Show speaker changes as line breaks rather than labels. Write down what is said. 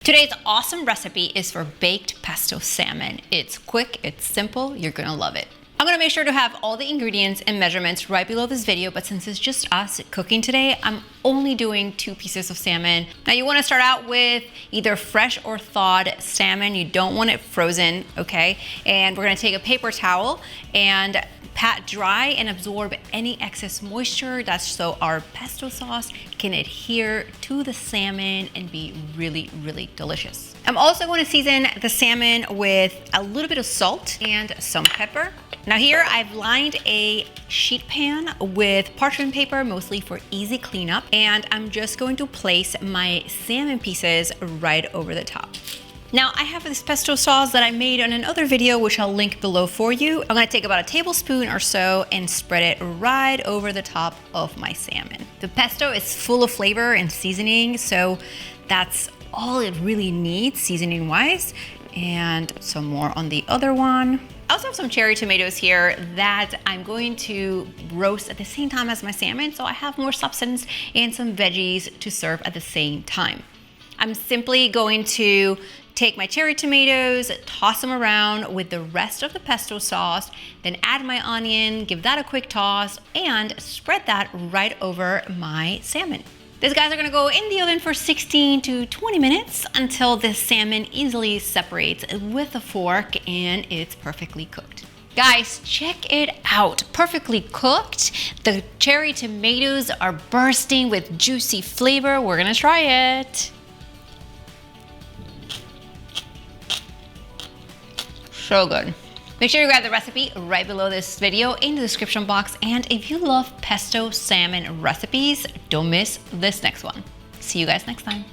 Today's awesome recipe is for baked pesto salmon. It's quick, it's simple, you're gonna love it. I'm gonna make sure to have all the ingredients and measurements right below this video, but since it's just us cooking today, I'm only doing 2 pieces of salmon. Now you wanna start out with either fresh or thawed salmon. You don't want it frozen, okay? And we're gonna take a paper towel and pat dry and absorb any excess moisture. That's so our pesto sauce can adhere to the salmon and be really, really delicious. I'm also going to season the salmon with a little bit of salt and some pepper. Now here I've lined a sheet pan with parchment paper, mostly for easy cleanup, and I'm just going to place my salmon pieces right over the top. Now I have this pesto sauce that I made on another video, which I'll link below for you. I'm gonna take about a tablespoon or so and spread it right over the top of my salmon. The pesto is full of flavor and seasoning, so that's all it really needs seasoning wise. And some more on the other one. I also have some cherry tomatoes here that I'm going to roast at the same time as my salmon, so I have more substance and some veggies to serve at the same time. I'm simply going to take my cherry tomatoes, toss them around with the rest of the pesto sauce, then add my onion, give that a quick toss, and spread that right over my salmon. These guys are gonna go in the oven for 16 to 20 minutes until the salmon easily separates with a fork and it's perfectly cooked. Guys, check it out. Perfectly cooked. The cherry tomatoes are bursting with juicy flavor. We're gonna try it. So good. Make sure you grab the recipe right below this video in the description box. And if you love pesto salmon recipes, don't miss this next one. See you guys next time.